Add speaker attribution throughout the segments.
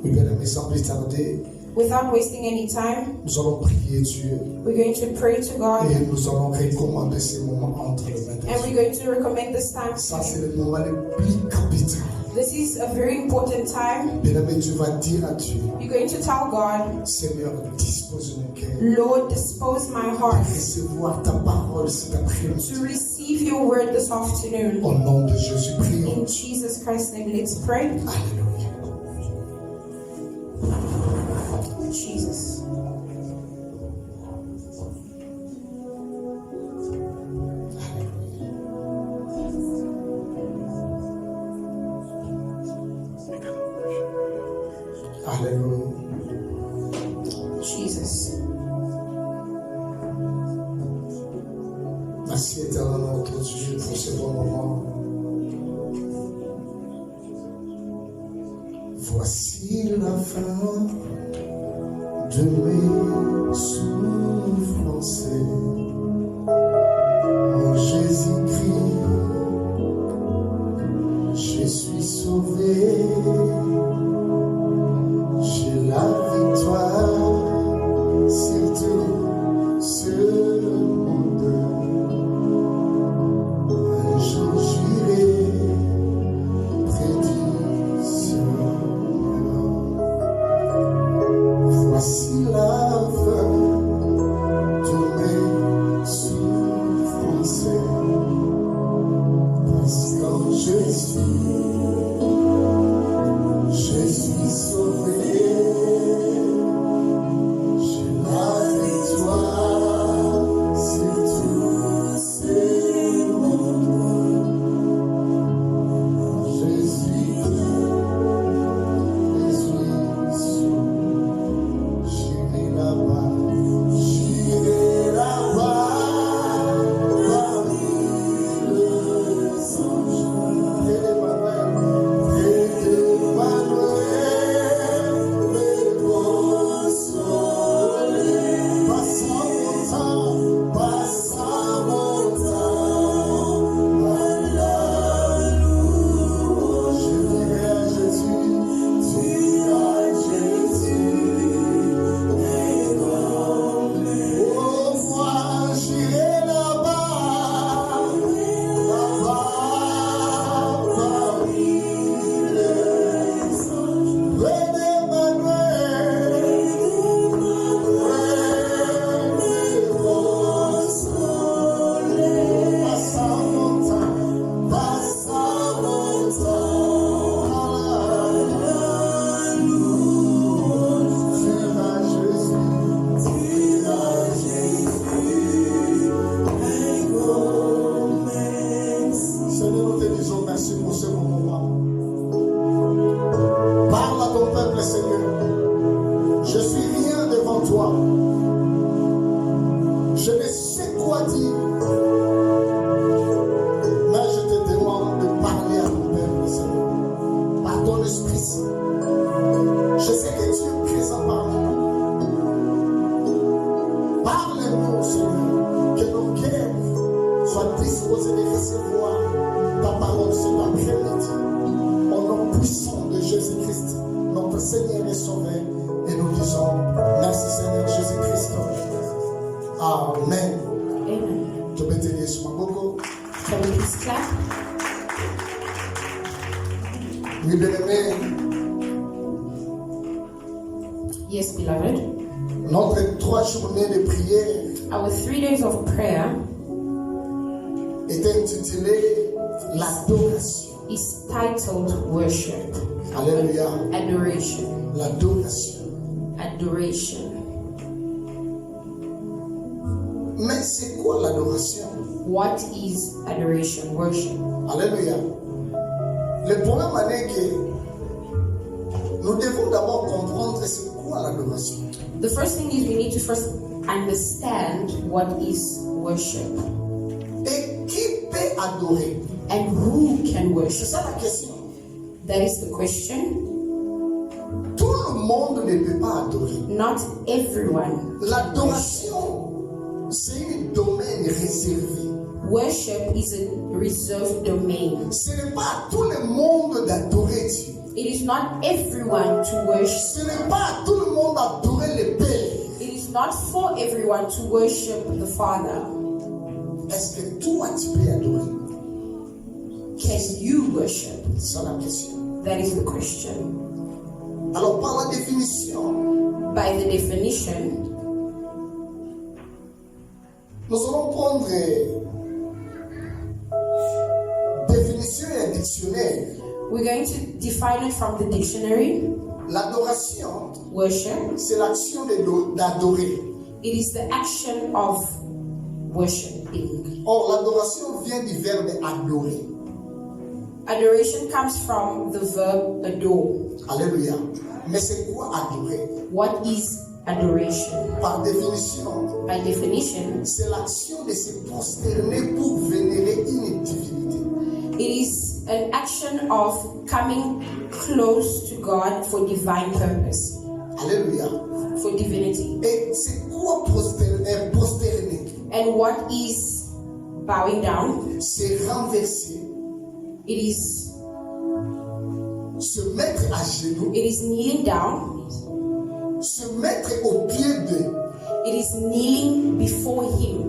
Speaker 1: Oui, bien-aimés, sans plus tarder,
Speaker 2: Without wasting any time,
Speaker 1: nous allons prier Dieu
Speaker 2: we're going to pray to God
Speaker 1: et nous allons recommander ces moments entre les mains de
Speaker 2: and we're
Speaker 1: Dieu.
Speaker 2: going to recommend this time
Speaker 1: Ça,
Speaker 2: to
Speaker 1: c'est
Speaker 2: you.
Speaker 1: le moment le plus capital.
Speaker 2: This is a very important time.
Speaker 1: Bien-aimé, tu vas dire à Dieu,
Speaker 2: You're going to tell God,
Speaker 1: Seigneur, dispose mon cœur
Speaker 2: Lord, dispose my
Speaker 1: pour
Speaker 2: heart
Speaker 1: recevoir ta parole cet après-midi.
Speaker 2: to receive your word this afternoon.
Speaker 1: Au nom de Jésus, prions.
Speaker 2: In Jesus Christ's name, let's pray.
Speaker 1: Alléluia.
Speaker 2: Jesus.
Speaker 1: Alléluia.
Speaker 2: Jesus.
Speaker 1: Merci éternel notre Dieu pour ce bon moment. Voici la fin de mes souffrances. Oh Jésus-Christ, je suis sauvé. J'ai la victoire sur tout ce monde. Un jour j'irai près du Seigneur. Voici la fin de mes souffrances. Parce que je suis sauvé. J'ai la victoire sur tous ces mondes. Je suis sauvé. J'irai là-bas parmi les anges. Près d'Emmanuel, me consoler. Passant mon temps à la louange. Je dirai à Jésus, oh, moi j'irai là-bas parmi les anges. Près d'Emmanuel, me consoler. Passant mon temps à la louange. Seigneur, nous te disons merci pour ce moment. Parle à ton peuple, Seigneur. Je suis rien devant toi. Je ne sais quoi dire. Mais je te demande de parler à ton peuple, Seigneur. Par ton Esprit Saint. Je sais que tu es présent parmi nous. Parle-nous, Seigneur. Que nos cœurs soient disposés de recevoir ta parole cet après-midi. Au nom puissant de Jésus-Christ, notre Seigneur est sauvé. Et nous disons merci, Seigneur Jésus-Christ. Amen.
Speaker 2: Amen.
Speaker 1: Je peux te dire sur ma beaucoup.
Speaker 2: Can we please clap?
Speaker 1: Oui, bien-aimé,
Speaker 2: Yes, beloved.
Speaker 1: notre 3 journées de prière
Speaker 2: Our 3 days of prayer
Speaker 1: est intitulée l'adoration.
Speaker 2: is titled Worship.
Speaker 1: Alléluia.
Speaker 2: Adoration.
Speaker 1: L'adoration.
Speaker 2: Adoration.
Speaker 1: Mais c'est quoi l'adoration?
Speaker 2: What is adoration? Worship.
Speaker 1: Alléluia. Le problème est que nous devons d'abord comprendre c'est quoi l'adoration.
Speaker 2: The first thing is we need to first understand what is worship
Speaker 1: Et qui peut adorer?
Speaker 2: and who can
Speaker 1: C'est
Speaker 2: worship.
Speaker 1: ça la question.
Speaker 2: That is the question.
Speaker 1: Tout le monde ne peut pas adorer.
Speaker 2: Not everyone.
Speaker 1: L'adoration, c'est un domaine réservé.
Speaker 2: worship is a reserved domain.
Speaker 1: Ce n'est pas à tout le monde d'adorer Dieu.
Speaker 2: It is not everyone to worship.
Speaker 1: Ce n'est pas à tout le monde d'adorer le Père.
Speaker 2: It is not for everyone to worship the Father.
Speaker 1: Est-ce que toi tu peux adorer?
Speaker 2: Can you worship?
Speaker 1: C'est ça la question.
Speaker 2: That is the question.
Speaker 1: Alors par la définition,
Speaker 2: By the definition,
Speaker 1: nous allons prendre définition et un dictionnaire.
Speaker 2: we're going to define it from the dictionary.
Speaker 1: L'adoration,
Speaker 2: Worship,
Speaker 1: c'est l'action d'adorer.
Speaker 2: it is the action of worshiping.
Speaker 1: Or, l'adoration vient du verbe adorer.
Speaker 2: Adoration comes from the verb adore.
Speaker 1: Alléluia. Mais c'est quoi adorer?
Speaker 2: What is adoration?
Speaker 1: Par définition,
Speaker 2: By definition,
Speaker 1: c'est l'action de se prosterner pour vénérer une divinité.
Speaker 2: it is an action of coming close to God for divine purpose,
Speaker 1: Alléluia.
Speaker 2: for divinity.
Speaker 1: Et c'est quoi prosterner?
Speaker 2: And what is bowing down?
Speaker 1: C'est renverser,
Speaker 2: It is
Speaker 1: se mettre à genoux,
Speaker 2: kneeling down.
Speaker 1: se mettre au pied de.
Speaker 2: It is kneeling before Him.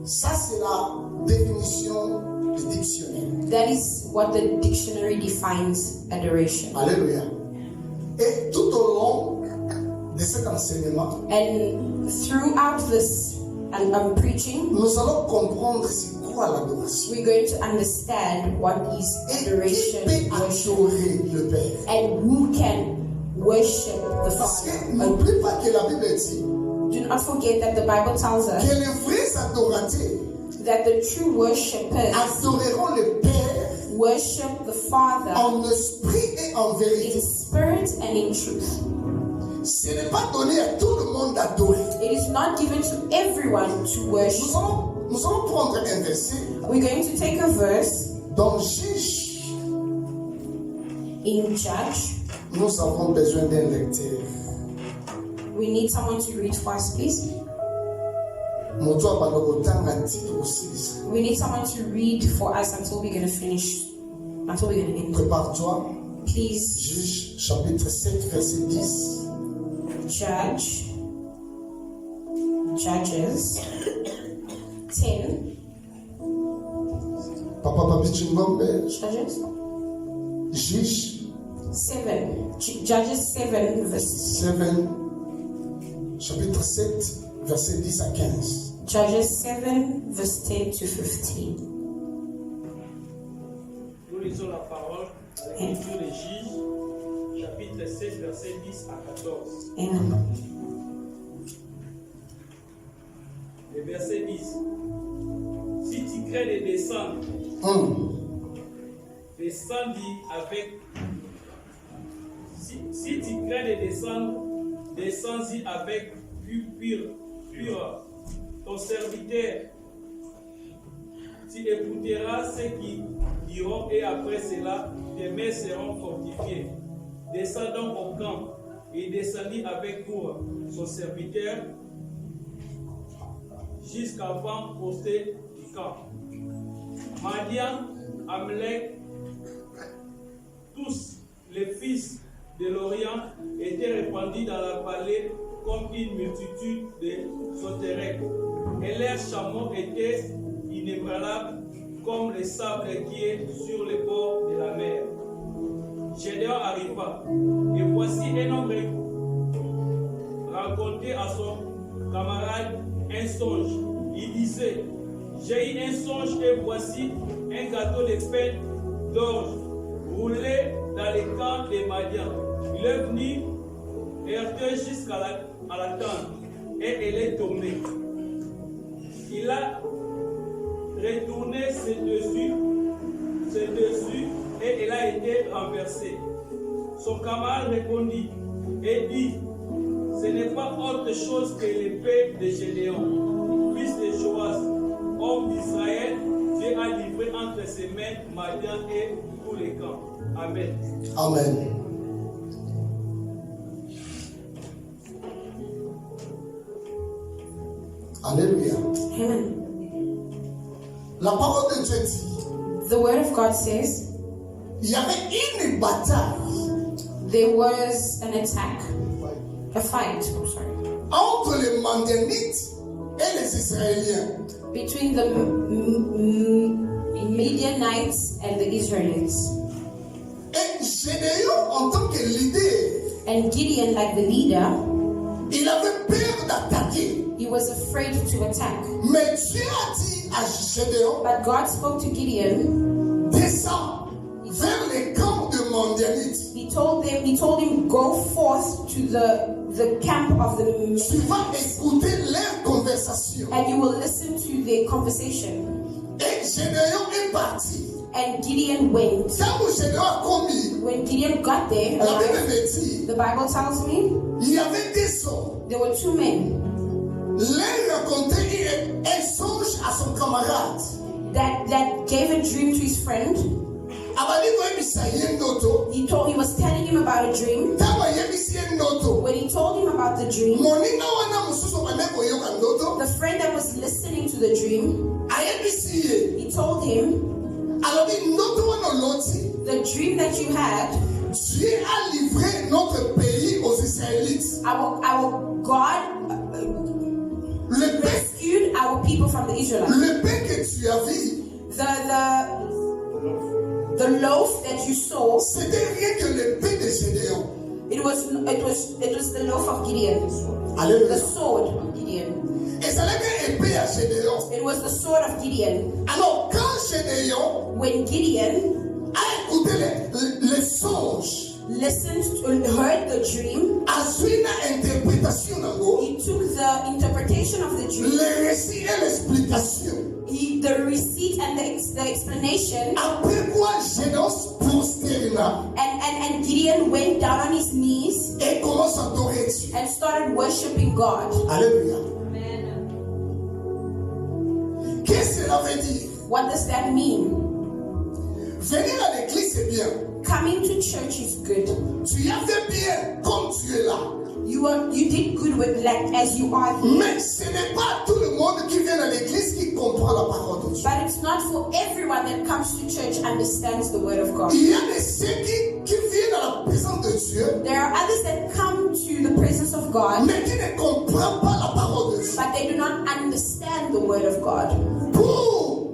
Speaker 1: Ça, c'est la définition du dictionnaire.
Speaker 2: That is what the dictionary defines adoration.
Speaker 1: Alléluia. Et tout au long de cet enseignement,
Speaker 2: And throughout this preaching,
Speaker 1: nous allons comprendre c'est quoi l'adoration.
Speaker 2: we're going to understand what is
Speaker 1: Et qui
Speaker 2: adoration,
Speaker 1: peut
Speaker 2: worship,
Speaker 1: adorer le Père?
Speaker 2: and who can worship the
Speaker 1: Parce que
Speaker 2: Father.
Speaker 1: n'oublie pas que la Bible dit
Speaker 2: Do not forget that the Bible tells us
Speaker 1: que les vrais adorateurs
Speaker 2: that the true worshippers
Speaker 1: adoreront le Père
Speaker 2: worship the Father
Speaker 1: en esprit et en
Speaker 2: in
Speaker 1: vérité.
Speaker 2: spirit and in truth.
Speaker 1: Ce n'est pas donné à tout le monde d'adorer.
Speaker 2: It is not given to everyone to worship.
Speaker 1: Nous allons prendre un verset
Speaker 2: We're going to take a verse
Speaker 1: dans Juge.
Speaker 2: in Judge.
Speaker 1: Nous avons besoin d'un lecteur.
Speaker 2: We need someone to read for us, please.
Speaker 1: Moto abana kotanga titre aussi.
Speaker 2: We need someone to read for us until we're going to finish, until we're going to end.
Speaker 1: Prépare-toi.
Speaker 2: Please,
Speaker 1: Juge chapitre 7 verset 10.
Speaker 2: Judges 10.
Speaker 1: Papa Papi Chimbombe.
Speaker 2: Judges
Speaker 1: Juge
Speaker 2: 7. Judges 7 verse
Speaker 1: 7 chapitre 7 verset 10 à 15.
Speaker 2: Judges 7 verse 10 to 15.
Speaker 3: Nous lisons la parole à l'écriture des Juges, chapitre 7, verset 10 à 14.
Speaker 2: Amen.
Speaker 3: Le verset 10. Si tu crains de descendre, descendis avec. Si tu crains de descendre, descends-y avec pur ton serviteur. Tu écouteras ceux qui diront et après cela, tes mains seront fortifiées. Descends donc au camp et descendit avec pour son serviteur jusqu'avant poster du camp. Madian, Amalek, tous les fils de l'Orient étaient répandus dans la vallée comme une multitude de sauterelles. Et leurs chameaux étaient inébranlables comme le sable qui est sur les bords de la mer. Gédéon arriva, et voici un homme racontait à son camarade un songe. Il disait, j'ai eu un songe et voici un gâteau de pain d'orge roulé dans les camps des Madian. Il est venu heurter jusqu'à la tente et elle est tombée. Il a retourné ses dessus et elle a été renversée. Son camarade répondit et dit, ce n'est pas autre chose que l'épée de Gédéon, fils de Joas, homme d'Israël. Dieu a livré entre ses mains Madian et tous les camps. Amen.
Speaker 1: Amen. Alléluia.
Speaker 2: Amen.
Speaker 1: La parole de Dieu dit,
Speaker 2: The word of God says
Speaker 1: il y avait une bataille
Speaker 2: there was an attack, a fight,
Speaker 1: entre les Madianites et les Israéliens.
Speaker 2: between the Midianites and the Israelites.
Speaker 1: Et Gédéon, en tant que leader,
Speaker 2: And Gideon, like the leader,
Speaker 1: il avait peur d'attaquer.
Speaker 2: he was afraid to attack.
Speaker 1: Mais Dieu a dit à Gédéon,
Speaker 2: But God spoke to Gideon.
Speaker 1: descends vers les camps de Madianites.
Speaker 2: He told him, go forth to the camp of the
Speaker 1: Tu vas écouter leur conversation.
Speaker 2: and you will listen to their conversation.
Speaker 1: Et Gédéon est parti.
Speaker 2: And Gideon went.
Speaker 1: Quand Gédéon a commis,
Speaker 2: When Gideon got there,
Speaker 1: la Bible me dit,
Speaker 2: the Bible tells me
Speaker 1: il y avait des hommes.
Speaker 2: there were two men
Speaker 1: L'un racontait un songe à son camarade.
Speaker 2: that gave a dream to his friend.
Speaker 1: Abali ko ebisa ye ndoto.
Speaker 2: He was telling him about a dream.
Speaker 1: Taba ye bisi ye ndoto.
Speaker 2: When he told him about the dream,
Speaker 1: Moninga wana mususu baneko yoka ndoto.
Speaker 2: the friend that was listening to the dream,
Speaker 1: Aye bisi ye.
Speaker 2: he told him,
Speaker 1: Alors ndoto wana loti.
Speaker 2: the dream that you had,
Speaker 1: Dieu a livré notre pays aux Israélites.
Speaker 2: our God
Speaker 1: Le pain,
Speaker 2: rescued our people from the Israelites.
Speaker 1: le pain que tu as vu,
Speaker 2: The loaf that you saw,
Speaker 1: c'était rien que le pain de Gédéon.
Speaker 2: it was the loaf of Gideon, the
Speaker 1: Alléluia.
Speaker 2: sword of Gideon.
Speaker 1: Et ça n'est qu'un épée à Gédéon.
Speaker 2: It was the sword of Gideon.
Speaker 1: Alors quand Gédéon
Speaker 2: When Gideon
Speaker 1: a écouté les songes,
Speaker 2: heard the dream,
Speaker 1: a suivi l'interprétation nango,
Speaker 2: he took the interpretation of the dream,
Speaker 1: le récit et l'explication.
Speaker 2: the receipt and the explanation,
Speaker 1: Après quoi Gédéon prosterna
Speaker 2: and Gideon went down on his knees
Speaker 1: et commence à adorer Dieu.
Speaker 2: and started worshiping God.
Speaker 1: Alléluia. Qu'est-ce que cela veut dire?
Speaker 2: What does that mean?
Speaker 1: Venir à l'église c'est bien.
Speaker 2: Coming to church is good.
Speaker 1: Tu as fait bien comme tu es là.
Speaker 2: You did good with as you are here.
Speaker 1: Mais ce n'est pas tout le monde qui vient à l'église qui comprend la parole de Dieu.
Speaker 2: But it's not for everyone that comes to church understands the word of God.
Speaker 1: Il y a des ceux qui viennent à la présence de Dieu,
Speaker 2: There are others that come to the presence of God,
Speaker 1: mais qui ne comprennent pas la parole de Dieu.
Speaker 2: but they do not understand the word of God.
Speaker 1: Pour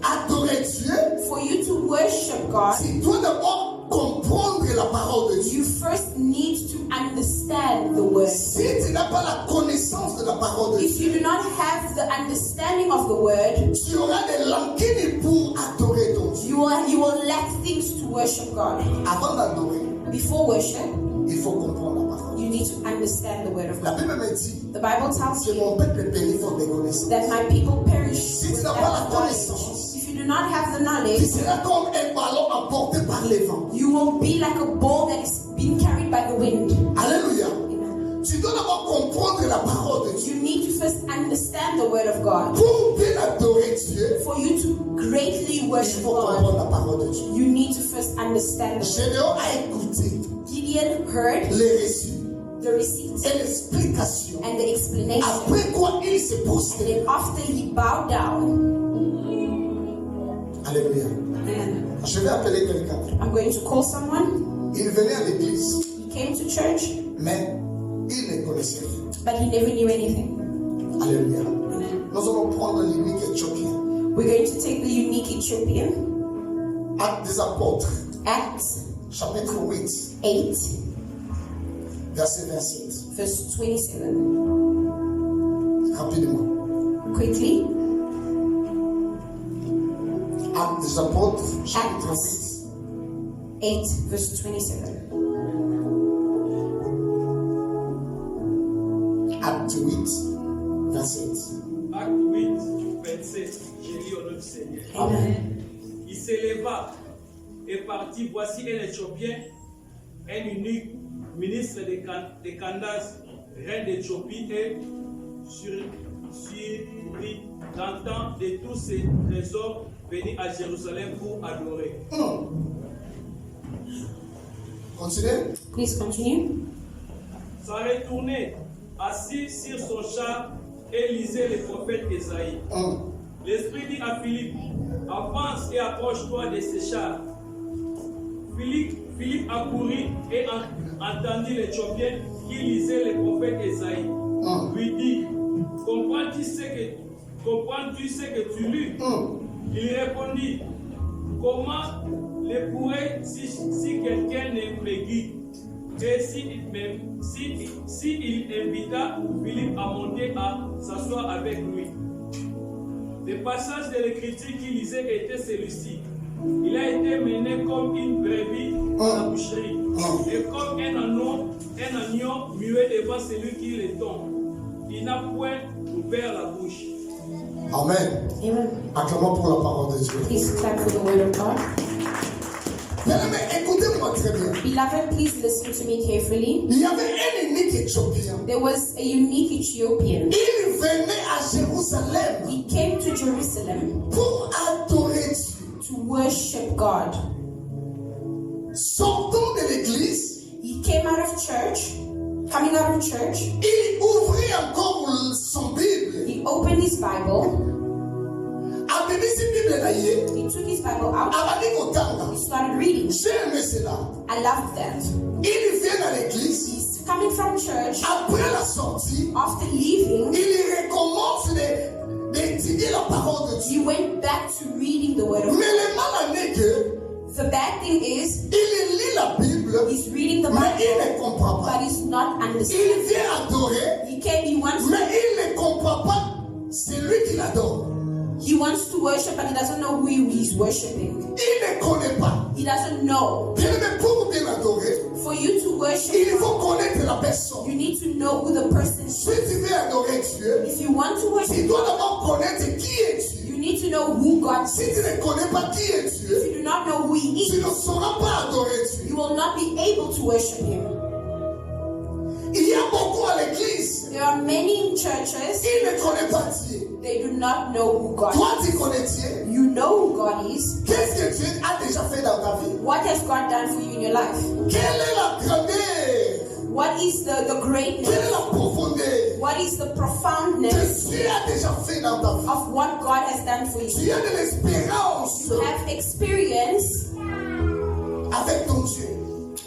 Speaker 1: adorer Dieu,
Speaker 2: For you to worship God,
Speaker 1: tu dois d'abord comprendre la parole de Dieu.
Speaker 2: you first need to understand the word.
Speaker 1: Si tu n'as pas la connaissance de la parole de
Speaker 2: If
Speaker 1: Dieu,
Speaker 2: you do not have the understanding of the word,
Speaker 1: tu auras des languines pour adorer ton Dieu.
Speaker 2: you will lack things to worship God.
Speaker 1: Avant d'adorer,
Speaker 2: Before worship,
Speaker 1: il faut comprendre la parole.
Speaker 2: you need to understand the word of
Speaker 1: La
Speaker 2: God.
Speaker 1: Bible me dit
Speaker 2: The Bible tells
Speaker 1: que
Speaker 2: you
Speaker 1: mon peuple périt faute de connaissance.
Speaker 2: that my people perish
Speaker 1: Si tu n'as
Speaker 2: without
Speaker 1: pas la
Speaker 2: knowledge.
Speaker 1: connaissance,
Speaker 2: If you do not have the
Speaker 1: tu
Speaker 2: knowledge,
Speaker 1: seras comme un ballon emporté par les vents.
Speaker 2: you will be like a ball that is being carried by the wind.
Speaker 1: Alléluia.
Speaker 2: Amen.
Speaker 1: Tu dois d'abord comprendre la parole de Dieu.
Speaker 2: You need to first understand the word of God.
Speaker 1: Pour bien adorer Dieu,
Speaker 2: For you to greatly
Speaker 1: il
Speaker 2: worship
Speaker 1: faut
Speaker 2: God,
Speaker 1: comprendre la parole de Dieu.
Speaker 2: you need to first understand the word.
Speaker 1: Gédéon a écouté
Speaker 2: Gideon heard
Speaker 1: les récits
Speaker 2: the receipt
Speaker 1: et l'explication.
Speaker 2: and the explanation.
Speaker 1: Après quoi il se
Speaker 2: And
Speaker 1: postait.
Speaker 2: then after he bowed down,
Speaker 1: Alléluia.
Speaker 2: and
Speaker 1: Je vais appeler quelqu'un.
Speaker 2: I'm going to call someone.
Speaker 1: Il venait à l'église,
Speaker 2: He came to church,
Speaker 1: mais il ne connaissait rien.
Speaker 2: but he never knew anything.
Speaker 1: Alléluia. Nous allons prendre l'unique éthiopien.
Speaker 2: We're going to take the unique Ethiopian,
Speaker 1: Actes des apôtres,
Speaker 2: Acts
Speaker 1: chapitre 8,
Speaker 2: 8,
Speaker 1: verset 27.
Speaker 2: verse 27.
Speaker 1: Rapidement.
Speaker 2: Quickly,
Speaker 1: Actes des apôtres, chapitre
Speaker 2: Acts
Speaker 1: 8.
Speaker 2: 8, verse 27.
Speaker 1: Acte 8, 27.
Speaker 3: Acte 8, 27. J'ai lu au nom du Seigneur.
Speaker 2: Amen.
Speaker 3: Il s'éleva et partit. Voici un Éthiopien, un unique ministre de Candace, reine d'Éthiopie, et surintendant de tous ses trésors, venu à Jérusalem pour adorer.
Speaker 1: Continuez.
Speaker 2: Please continue.
Speaker 3: S'en retournait, assis sur son char, et lisait le prophète Ésaïe. l'Esprit dit à Philippe, avance et approche-toi de ces chars. Philippe accourut et entendit l'Éthiopien qui lisait les prophètes Ésaïe. Lui dit, comprends-tu ce que tu lis? Il répondit, comment le pourrais si quelqu'un me guide? Et s'il invita Philippe à monter à s'asseoir avec lui. Le passage de l'écriture qu'il lisait était celui-ci. Il a été mené comme une brebis à la boucherie, et comme un agneau muet devant celui qui le tombe. Il n'a point ouvert la bouche.
Speaker 1: Amen.
Speaker 2: Amen.
Speaker 1: Acclamons pour la parole de Dieu.
Speaker 2: Please clap for the word of God.
Speaker 1: Bien-aimés, écoutez-moi très bien.
Speaker 2: Beloved, please listen to me carefully.
Speaker 1: Il y avait un unique Éthiopien.
Speaker 2: There was a unique Ethiopian.
Speaker 1: Il venait à Jérusalem
Speaker 2: He came to Jerusalem
Speaker 1: pour adorer Dieu.
Speaker 2: to worship God.
Speaker 1: Sortant de l'église,
Speaker 2: He came out of church, coming out of church,
Speaker 1: il ouvrit encore son Bible.
Speaker 2: he opened his Bible,
Speaker 1: A donné sa Bible là,
Speaker 2: he took his Bible out,
Speaker 1: a dit qu'au
Speaker 2: he started reading.
Speaker 1: j'ai aimé cela.
Speaker 2: I loved that.
Speaker 1: Il vient à l'église.
Speaker 2: He's coming from church,
Speaker 1: Après la sortie,
Speaker 2: after leaving,
Speaker 1: il recommence d'étudier la parole de Dieu.
Speaker 2: he went back to reading the word of
Speaker 1: Mais
Speaker 2: God.
Speaker 1: le mal est que
Speaker 2: The bad thing is,
Speaker 1: il lit la Bible,
Speaker 2: he's reading the
Speaker 1: mais il
Speaker 2: Bible,
Speaker 1: ne comprend pas.
Speaker 2: but he's not understanding.
Speaker 1: Il vient adorer,
Speaker 2: He wants
Speaker 1: mais il ne comprend pas celui qui l'adore.
Speaker 2: to worship, but he doesn't know who he's worshiping.
Speaker 1: Il ne connaît pas.
Speaker 2: He doesn't know.
Speaker 1: Bien, mais pour bien adorer,
Speaker 2: For you to worship,
Speaker 1: il faut connaître la personne.
Speaker 2: you need to know who the person is.
Speaker 1: Si tu veux adorer Dieu,
Speaker 2: If you want to
Speaker 1: tu
Speaker 2: worship,
Speaker 1: dois d'abord connaître qui est Dieu.
Speaker 2: you need to know who God
Speaker 1: Si
Speaker 2: is.
Speaker 1: tu ne connais pas qui est
Speaker 2: If
Speaker 1: Dieu,
Speaker 2: you do not know who He
Speaker 1: tu
Speaker 2: is,
Speaker 1: ne sauras pas adorer
Speaker 2: you
Speaker 1: Dieu.
Speaker 2: will not be able to worship Him.
Speaker 1: Il y a beaucoup à l'église,
Speaker 2: There are many in churches,
Speaker 1: ils ne connaissent pas Dieu.
Speaker 2: they do not know who God
Speaker 1: Toi,
Speaker 2: is.
Speaker 1: tu connais Dieu.
Speaker 2: You know who God is.
Speaker 1: Qu'est-ce que Dieu a déjà fait dans ta vie?
Speaker 2: What has God done for you in your life?
Speaker 1: Quelle est la grandeur?
Speaker 2: What is the
Speaker 1: Quelle est
Speaker 2: greatness?
Speaker 1: la profondeur
Speaker 2: What is the
Speaker 1: que
Speaker 2: profoundness
Speaker 1: Dieu a déjà fait dans ta vie?
Speaker 2: of what God has done for you?
Speaker 1: Tu as de l'espérance
Speaker 2: You have experience
Speaker 1: avec ton Dieu.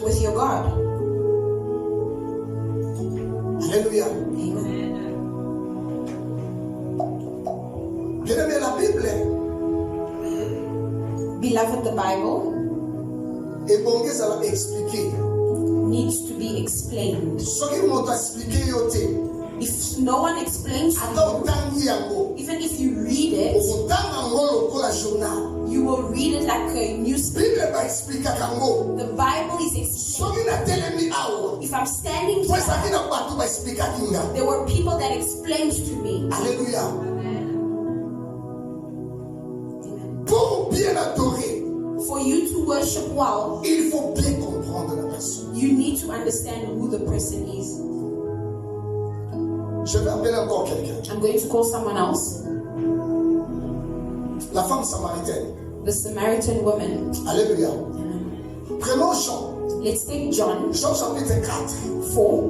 Speaker 2: with your God.
Speaker 1: Alléluia.
Speaker 2: Amen.
Speaker 1: Bien aimé, la Bible
Speaker 2: Beloved, the Bible
Speaker 1: est bon que ça l'a expliqué.
Speaker 2: needs to be explained.
Speaker 1: Ce qui m'ont expliqué,
Speaker 2: If no one explains to
Speaker 1: attends,
Speaker 2: you,
Speaker 1: tant yango.
Speaker 2: even if you read it,
Speaker 1: Autant yango lokola journal.
Speaker 2: you will read it like a newspaper.
Speaker 1: Bible va expliquer yango.
Speaker 2: The Bible is explained.
Speaker 1: Soki na telemi awa.
Speaker 2: If I'm standing
Speaker 1: Pues
Speaker 2: here,
Speaker 1: aquí na bato va explicar kinga.
Speaker 2: there were people that explained to me.
Speaker 1: Alléluia.
Speaker 2: Amen.
Speaker 1: Pour bien adorer,
Speaker 2: For you to worship well,
Speaker 1: il faut bien comprendre la personne.
Speaker 2: you need to understand who the person is.
Speaker 1: Je vais appeler encore quelqu'un.
Speaker 2: I'm going to call someone else.
Speaker 1: La femme samaritaine.
Speaker 2: The Samaritan woman.
Speaker 1: Alléluia. Prenons Jean.
Speaker 2: Let's take John
Speaker 1: Jean chapitre 4.
Speaker 2: 4.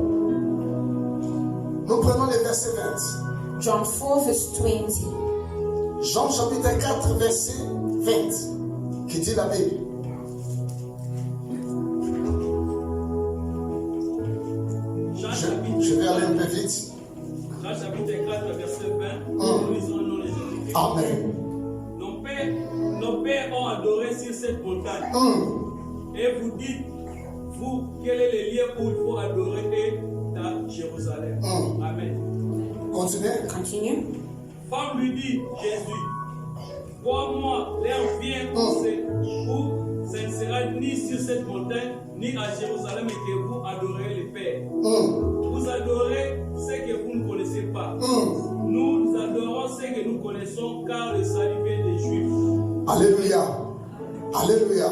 Speaker 1: Nous prenons les versets 20.
Speaker 2: John 4 verse 20.
Speaker 1: Jean chapitre 4 verset 20. Qui dit la Bible. Je vais aller un peu vite.
Speaker 3: Jean chapitre 4, verset 20. Nous lisons dans les Écritures.
Speaker 1: Amen.
Speaker 3: Nos pères ont adoré sur cette montagne. Et vous dites, vous, quel est le lieu où il faut adorer et à Jérusalem. Amen.
Speaker 1: Continuez.
Speaker 2: Continue.
Speaker 3: Femme lui dit, Jésus, crois-moi, l'heure vient où ce ne sera ni sur cette montagne, ni à Jérusalem, et que vous adorez le Père. Vous adorez ce que vous ne connaissez pas. Nous adorons ce que nous connaissons, car le salut vient des Juifs.
Speaker 1: Alléluia. Alléluia.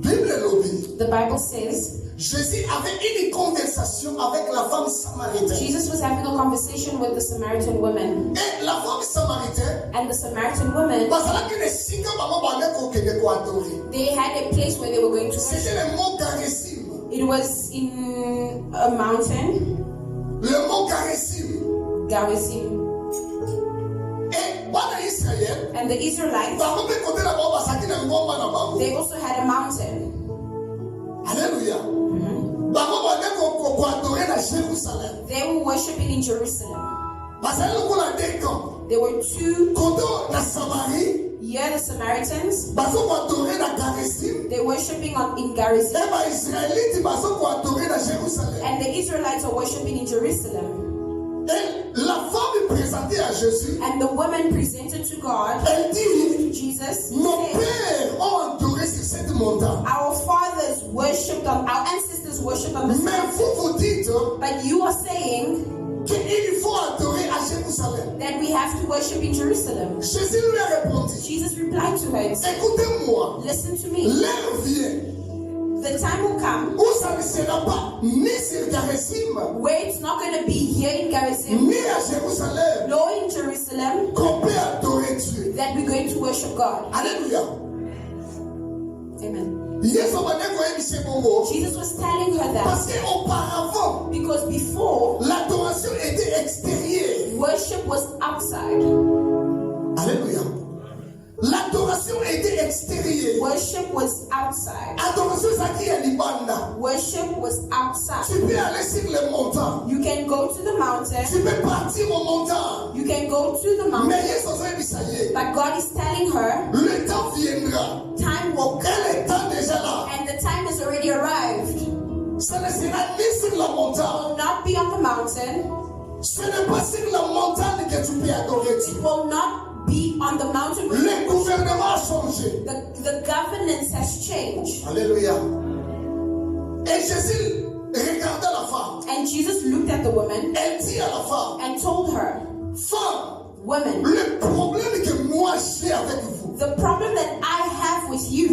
Speaker 1: Bible lobby.
Speaker 2: The Bible says
Speaker 1: Jésus avait une conversation avec la femme samaritaine.
Speaker 2: Jesus was having a conversation with the Samaritan woman.
Speaker 1: Et la femme samaritaine,
Speaker 2: And the Samaritan woman,
Speaker 1: parce qu'elle ne sait pas comment adorer.
Speaker 2: they had a place where they were going to worship.
Speaker 1: C'était le mot Garesim.
Speaker 2: It was in a mountain,
Speaker 1: Le mot Garesim.
Speaker 2: Garizim.
Speaker 1: Israël,
Speaker 2: And the Israelites,
Speaker 1: bango mpe côté na bango basaki na ngomba na bango.
Speaker 2: they also had a mountain.
Speaker 1: Alléluia. Bango bande ko adorer na Jérusalem.
Speaker 2: They were worshiping in Jerusalem.
Speaker 1: Basali lokola deux camps.
Speaker 2: There were two.
Speaker 1: Koto na Samarie,
Speaker 2: Here the Samaritans,
Speaker 1: baso ko adorer na Garizim.
Speaker 2: they're worshiping in Gerizim.
Speaker 1: Et ba Israélite baso ko adorer na Jérusalem.
Speaker 2: And the Israelites are worshiping in Jerusalem.
Speaker 1: Et la femme est présentée à Jésus.
Speaker 2: And the woman presented to God,
Speaker 1: Elle dit,
Speaker 2: Jesus,
Speaker 1: nos
Speaker 2: said,
Speaker 1: pères ont adoré sur cette montagne.
Speaker 2: our fathers worshipped on, our ancestors worshipped on this
Speaker 1: Mais
Speaker 2: mountain.
Speaker 1: vous dites
Speaker 2: But you are saying
Speaker 1: qu'il faut adorer à Jérusalem.
Speaker 2: that we have to worship in Jerusalem.
Speaker 1: Jésus lui a répondu,
Speaker 2: Jesus replied to her,
Speaker 1: écoutez-moi,
Speaker 2: listen to me.
Speaker 1: l'heure vient
Speaker 2: The time will come
Speaker 1: où ça ne sera pas ni sur Garizim,
Speaker 2: where it's not going to be here in Gerizim,
Speaker 1: ni à Jérusalem
Speaker 2: nor in Jerusalem,
Speaker 1: qu'on peut adorer Dieu.
Speaker 2: that we're going to worship God.
Speaker 1: Alléluia.
Speaker 2: Amen.
Speaker 1: Yesu baneko ebise bongo
Speaker 2: Jesus was telling her that
Speaker 1: parce qu'auparavant,
Speaker 2: because before,
Speaker 1: l'adoration était extérieure.
Speaker 2: worship was outside.
Speaker 1: Alléluia. L'adoration était extérieure.
Speaker 2: Worship was outside.
Speaker 1: Adoration zaki ya libanda.
Speaker 2: Worship was outside.
Speaker 1: Tu peux aller sur les montagnes.
Speaker 2: You can go to the mountain.
Speaker 1: Tu peux partir aux montagnes.
Speaker 2: You can go to the
Speaker 1: Mais
Speaker 2: mountain.
Speaker 1: Yesu ebisa ye.
Speaker 2: But God is telling her,
Speaker 1: Le temps viendra.
Speaker 2: time will come.
Speaker 1: Elle est déjà là.
Speaker 2: And the time has already arrived.
Speaker 1: Ce ne sera ni sur la montagne.
Speaker 2: Will not be on the mountain.
Speaker 1: Ce n'est pas sur la montagne que tu peux adorer Dieu.
Speaker 2: It will not be on the mountain.
Speaker 1: Le gouvernement a changé.
Speaker 2: The governance has changed.
Speaker 1: Alléluia. Et Jésus regardait la femme.
Speaker 2: And Jesus looked at the woman
Speaker 1: Elle dit à la femme,
Speaker 2: and told her,
Speaker 1: femme,
Speaker 2: woman,
Speaker 1: le problème que moi j'ai avec vous,
Speaker 2: the problem that I have with you,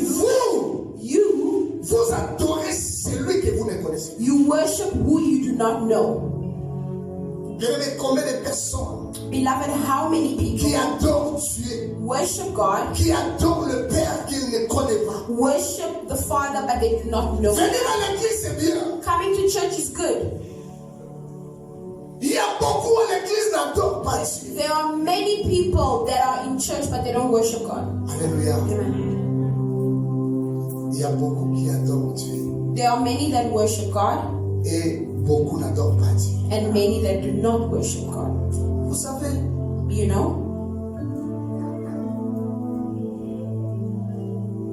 Speaker 1: vous adorez celui que vous ne connaissez pas.
Speaker 2: you worship who you do not know.
Speaker 1: Bien-aimé, combien de personnes
Speaker 2: Beloved, how many
Speaker 1: qui
Speaker 2: people
Speaker 1: adorent Dieu,
Speaker 2: worship God,
Speaker 1: qui adorent le Père qu'ils ne connaissent pas.
Speaker 2: worship the Father, but they do not know?
Speaker 1: Venir à l'église, c'est bien.
Speaker 2: Coming to church is good.
Speaker 1: Il y a beaucoup à l'église n'adorent pas Dieu.
Speaker 2: There are many people that are in church, but they don't worship God.
Speaker 1: Alléluia.
Speaker 2: Amen.
Speaker 1: Il y a beaucoup qui adorent Dieu
Speaker 2: There are many that worship God,
Speaker 1: et beaucoup n'adorent pas Dieu.
Speaker 2: and many that do not worship God.
Speaker 1: Vous savez,
Speaker 2: You know,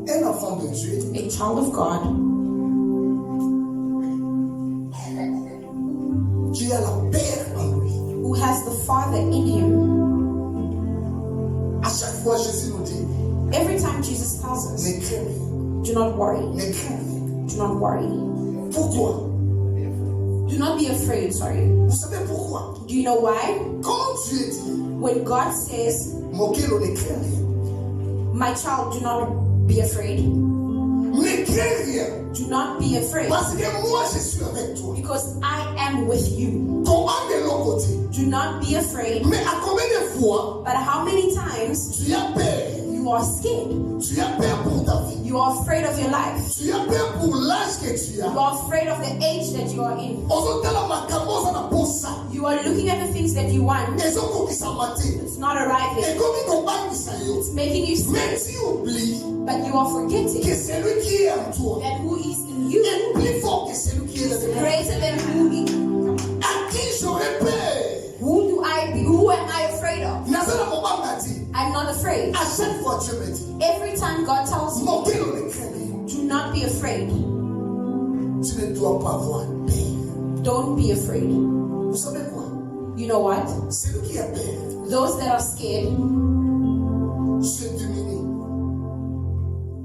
Speaker 1: un enfant de Dieu,
Speaker 2: a child of God
Speaker 1: qui a la paix en lui.
Speaker 2: who has the Father in him.
Speaker 1: À chaque fois, Jésus nous dit,
Speaker 2: Every time Jesus tells us,
Speaker 1: ne crains rien,
Speaker 2: do not worry,
Speaker 1: ne crains rien.
Speaker 2: do not worry.
Speaker 1: Pourquoi?
Speaker 2: Do not be afraid, sorry.
Speaker 1: Vous savez pourquoi?
Speaker 2: Do you know why?
Speaker 1: Quand Dieu dit,
Speaker 2: When God says,
Speaker 1: Mokelo ne crains rien,
Speaker 2: my child, do not be afraid,
Speaker 1: ne crains rien,
Speaker 2: do not be afraid,
Speaker 1: parce que moi je suis avec toi.
Speaker 2: because I am with you.
Speaker 1: Comment de l'autre côté?
Speaker 2: Do not be afraid.
Speaker 1: Mais à combien de fois
Speaker 2: But how many times
Speaker 1: tu as peur?
Speaker 2: you are scared?
Speaker 1: Tu as peur pour ta vie.
Speaker 2: You are afraid of your life.
Speaker 1: Tu as peur pour l'âge que tu
Speaker 2: You
Speaker 1: as.
Speaker 2: are afraid of the age that you are in.
Speaker 1: Ozotala makambo za na posa.
Speaker 2: You are looking at the things that you want.
Speaker 1: Ezokokisa mate.
Speaker 2: It's not arriving.
Speaker 1: Ekomi kobangisa yo.
Speaker 2: It's making you sick.
Speaker 1: Mais tu oublies
Speaker 2: But you are forgetting
Speaker 1: que celui qui est en toi
Speaker 2: that who is in you
Speaker 1: est plus fort que celui qui est
Speaker 2: is
Speaker 1: dans toi.
Speaker 2: greater than who is.
Speaker 1: À qui j'aurais peur?
Speaker 2: Who am I afraid of?
Speaker 1: Nazala mobanga dit.
Speaker 2: I'm not afraid.
Speaker 1: À chaque fois Dieu me dit,
Speaker 2: Every time God tells me,
Speaker 1: Mokelo ne crains rien.
Speaker 2: do not be afraid.
Speaker 1: Tu ne dois pas avoir peur.
Speaker 2: Don't be afraid.
Speaker 1: Vous savez quoi?
Speaker 2: You know what?
Speaker 1: Celui qui a peur
Speaker 2: Those that are scared
Speaker 1: se diminue.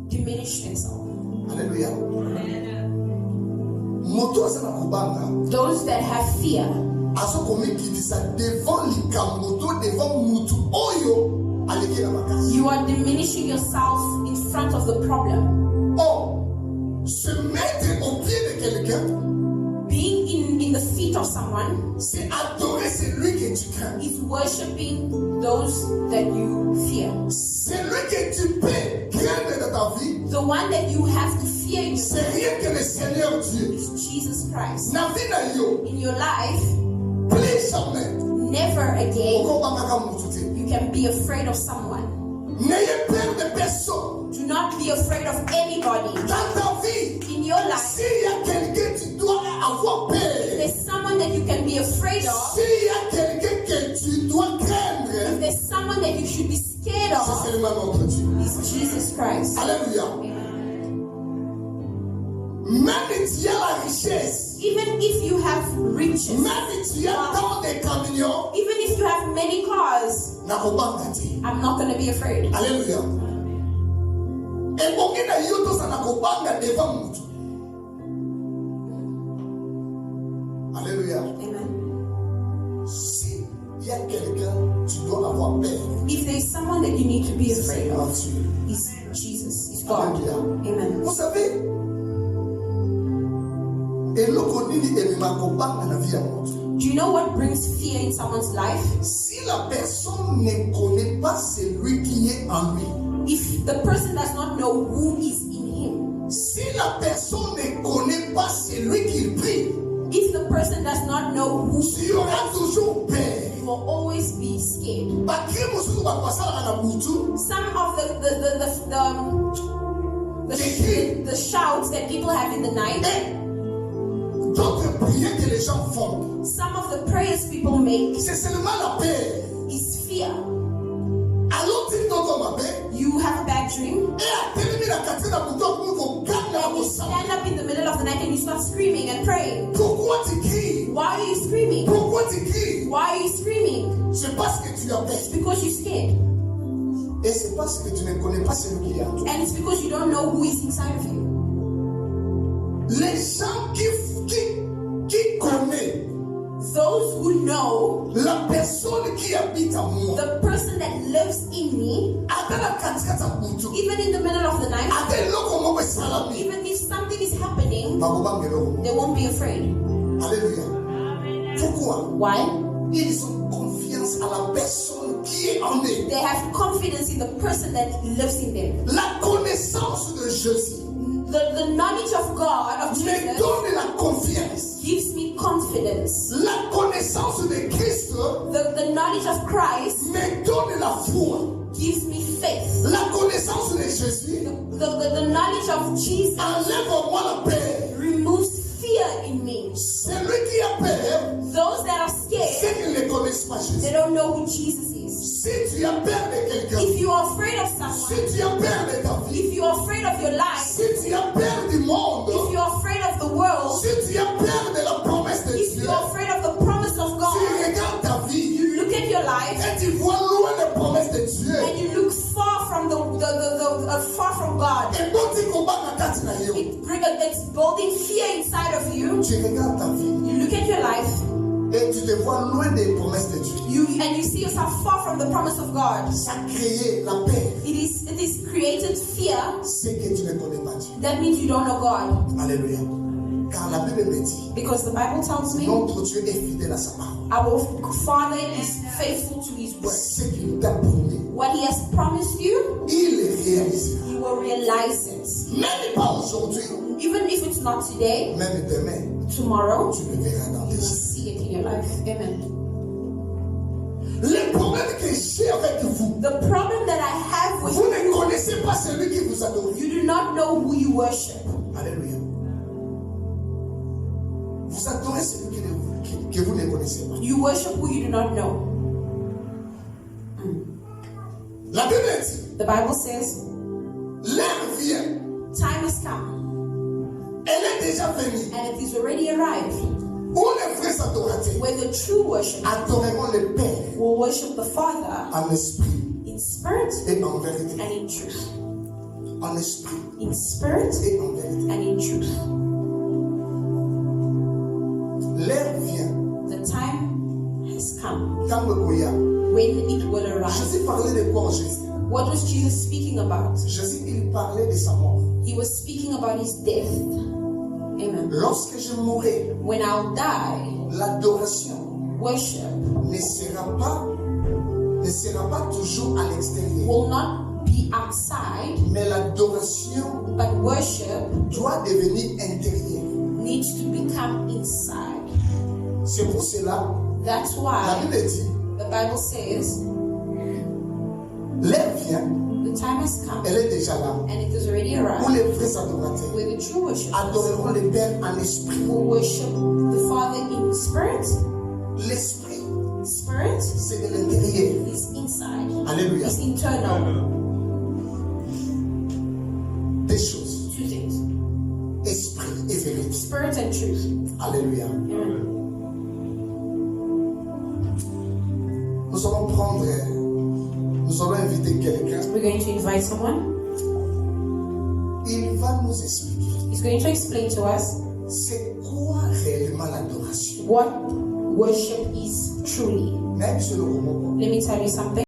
Speaker 2: diminish themselves.
Speaker 1: Alléluia. Moto asana kubanga.
Speaker 2: Those that have fear,
Speaker 1: azokomikitisa devant likambo to devant mutu oyo aleki na makasi.
Speaker 2: you are diminishing yourself in front of the problem.
Speaker 1: Or, se mettre au pied de quelqu'un,
Speaker 2: Being in the feet of someone
Speaker 1: c'est adorer celui que tu crains.
Speaker 2: is worshiping those that you fear.
Speaker 1: Celui que tu peux craindre dans ta vie,
Speaker 2: The one that you have to fear in
Speaker 1: c'est rien que le Seigneur Dieu.
Speaker 2: is Jesus Christ.
Speaker 1: Na vie na yo,
Speaker 2: In your life,
Speaker 1: plus jamais,
Speaker 2: never again
Speaker 1: okobanga mutu te.
Speaker 2: you can be afraid of someone.
Speaker 1: N'ayez peur de personne.
Speaker 2: Do not be afraid of anybody.
Speaker 1: Dans ta vie,
Speaker 2: In your life,
Speaker 1: s'il y a quelqu'un tu dois avoir peur,
Speaker 2: there's someone that you can be afraid of.
Speaker 1: s'il y a quelqu'un que tu dois craindre,
Speaker 2: If there's someone that you should be scared
Speaker 1: c'est
Speaker 2: of,
Speaker 1: seulement notre Dieu.
Speaker 2: it's Jesus Christ.
Speaker 1: Alléluia. Même si tu as la richesse,
Speaker 2: Even if you have riches,
Speaker 1: même si tu as tant de camions,
Speaker 2: even if you have many cars,
Speaker 1: nakobanga te.
Speaker 2: I'm not going to be afraid.
Speaker 1: Alléluia. Et bon, il y a yo to ça nakobanga devant mutu. Alléluia.
Speaker 2: Amen.
Speaker 1: Si il y a quelqu'un, tu dois avoir peur.
Speaker 2: If there's someone that you need to be
Speaker 1: C'est
Speaker 2: afraid
Speaker 1: Seigneur
Speaker 2: of,
Speaker 1: Dieu.
Speaker 2: it's Jesus, it's God.
Speaker 1: Alléluia.
Speaker 2: Amen.
Speaker 1: Vous savez, eloko nini emema kobanga na vie ya moto.
Speaker 2: Do you know what brings fear in someone's life?
Speaker 1: Si la personne ne connaît pas celui qui est en lui,
Speaker 2: If the person does not know who is in him,
Speaker 1: si la personne ne connaît pas celui qui prie,
Speaker 2: if the person does not know who,
Speaker 1: tu auras toujours peur.
Speaker 2: you will always be scared.
Speaker 1: Bakri mosusu bakwasala na butu,
Speaker 2: Some of the shouts that people have in the night,
Speaker 1: et d'autres prières que les gens font,
Speaker 2: some of the prayers people make
Speaker 1: c'est seulement la peur.
Speaker 2: is fear.
Speaker 1: Alors tu n'entends ma paix,
Speaker 2: You have a bad dream,
Speaker 1: et à terminer la quatrième na butu, pour qu'on gagne la
Speaker 2: and you
Speaker 1: mossa.
Speaker 2: stand up in the middle of the night and you start screaming and praying.
Speaker 1: Pourquoi tu cries?
Speaker 2: Why are you screaming?
Speaker 1: Pourquoi tu cries?
Speaker 2: Why are you screaming?
Speaker 1: C'est parce que tu as peur.
Speaker 2: It's because you're scared.
Speaker 1: Et c'est parce que tu ne connais pas celui qui est en toi.
Speaker 2: And it's because you don't know who is inside of you.
Speaker 1: Les gens qui connaissent
Speaker 2: Those who know
Speaker 1: la personne qui habite en moi,
Speaker 2: the person that lives in me,
Speaker 1: à la katikati ya butu,
Speaker 2: even in the middle of the night,
Speaker 1: à eloko moko esalami,
Speaker 2: even if something is happening,
Speaker 1: bakobanga eloko moko.
Speaker 2: they won't be afraid.
Speaker 1: Alléluia. Pourquoi?
Speaker 2: Why?
Speaker 1: Ils ont confiance à la personne qui est en eux.
Speaker 2: They have confidence in the person that lives in them.
Speaker 1: La connaissance de Jésus
Speaker 2: The knowledge of God, of
Speaker 1: me
Speaker 2: Jesus,
Speaker 1: donne la confiance.
Speaker 2: gives me confidence.
Speaker 1: La connaissance de Christ
Speaker 2: The knowledge of Christ
Speaker 1: me donne la foi.
Speaker 2: gives me faith.
Speaker 1: La connaissance de Jésus
Speaker 2: The knowledge of Jesus
Speaker 1: enlève en moi la peur.
Speaker 2: removes fear in me.
Speaker 1: Celui qui a peur,
Speaker 2: Those that are scared,
Speaker 1: c'est qu'ils ne connaissent pas Jésus.
Speaker 2: they don't know who Jesus is.
Speaker 1: Si tu as peur de quelqu'un,
Speaker 2: If you are afraid of
Speaker 1: si
Speaker 2: someone,
Speaker 1: tu as peur de ta vie,
Speaker 2: if you are afraid of your life,
Speaker 1: si tu as peur du monde,
Speaker 2: if you are afraid of the world,
Speaker 1: si tu as peur de la promesse de
Speaker 2: if
Speaker 1: Dieu,
Speaker 2: you are afraid of the promise of
Speaker 1: tu
Speaker 2: God,
Speaker 1: regardes ta vie
Speaker 2: you look at your life
Speaker 1: et tu vois loin les promesses de Dieu.
Speaker 2: and you look far from far from God.
Speaker 1: Et quand tu combats la carte na yo,
Speaker 2: It's building fear inside of you.
Speaker 1: tu regardes ta vie
Speaker 2: You look at your life,
Speaker 1: et tu te vois loin des promesses de Dieu.
Speaker 2: you see yourself far from the promise of God.
Speaker 1: Ça a créé la paix.
Speaker 2: It is created fear.
Speaker 1: C'est que tu ne connais pas Dieu.
Speaker 2: That means you don't know God.
Speaker 1: Alléluia. Car la Bible me dit,
Speaker 2: Because the Bible tells me
Speaker 1: notre Dieu est fidèle à sa parole.
Speaker 2: our Father is faithful to His word.
Speaker 1: Ce qu'il t'a promis,
Speaker 2: What He has promised you,
Speaker 1: il le réalisera.
Speaker 2: you will realize it.
Speaker 1: Même pas aujourd'hui,
Speaker 2: Even if it's not today,
Speaker 1: même demain,
Speaker 2: tomorrow,
Speaker 1: tu le verras dans
Speaker 2: you
Speaker 1: tes
Speaker 2: will
Speaker 1: yeux.
Speaker 2: see it in your life. Amen.
Speaker 1: Le problème que j'ai avec vous,
Speaker 2: The problem that I have with
Speaker 1: vous
Speaker 2: you,
Speaker 1: ne connaissez pas celui qui vous adore.
Speaker 2: you do not know who you worship.
Speaker 1: Alléluia. Vous adorez celui que vous ne connaissez pas.
Speaker 2: You worship who you do not know.
Speaker 1: La Bible dit,
Speaker 2: The Bible says,
Speaker 1: l'heure vient,
Speaker 2: time has come
Speaker 1: elle est déjà venue,
Speaker 2: and it is already arrived
Speaker 1: où les vrais adorateurs
Speaker 2: where the true worship
Speaker 1: adoreront le Père
Speaker 2: will worship the Father
Speaker 1: en esprit
Speaker 2: in spirit
Speaker 1: et en vérité.
Speaker 2: and in truth.
Speaker 1: En esprit
Speaker 2: In spirit
Speaker 1: et en vérité.
Speaker 2: and in truth.
Speaker 1: L'heure vient,
Speaker 2: The time has come
Speaker 1: Tango Koya.
Speaker 2: when it will arrive.
Speaker 1: Jésus parlait de quoi en Jésus?
Speaker 2: What was Jesus speaking about?
Speaker 1: Jésus, il parlait de sa mort.
Speaker 2: He was speaking about his death. Amen.
Speaker 1: Lorsque je mourrai,
Speaker 2: When I'll die,
Speaker 1: l'adoration
Speaker 2: worship
Speaker 1: ne sera pas toujours à l'extérieur.
Speaker 2: will not be outside,
Speaker 1: Mais l'adoration
Speaker 2: but worship
Speaker 1: doit devenir intérieure.
Speaker 2: needs to become inside.
Speaker 1: C'est pour cela,
Speaker 2: That's
Speaker 1: La
Speaker 2: why
Speaker 1: Bible dit,
Speaker 2: the Bible says
Speaker 1: l'heure vient,
Speaker 2: the time has come
Speaker 1: elle est déjà là,
Speaker 2: and it is already
Speaker 1: où
Speaker 2: arrived
Speaker 1: les vrais adorateurs
Speaker 2: where the true worshipers
Speaker 1: adoreront le Père en esprit.
Speaker 2: will worship the Father in spirit.
Speaker 1: L'esprit,
Speaker 2: Spirit
Speaker 1: c'est de l'intérieur.
Speaker 2: is inside.
Speaker 1: Alléluia.
Speaker 2: It's internal.
Speaker 1: Des choses.
Speaker 2: Two things.
Speaker 1: Esprit et vérité.
Speaker 2: Spirit and truth.
Speaker 1: Alléluia.
Speaker 2: Amen.
Speaker 1: Nous allons inviter quelqu'un.
Speaker 2: We're going to invite someone.
Speaker 1: Il va nous expliquer
Speaker 2: He's going to explain to us
Speaker 1: c'est quoi réellement l'adoration.
Speaker 2: what worship is truly.
Speaker 1: Même sur le moment.
Speaker 2: Let me tell you something.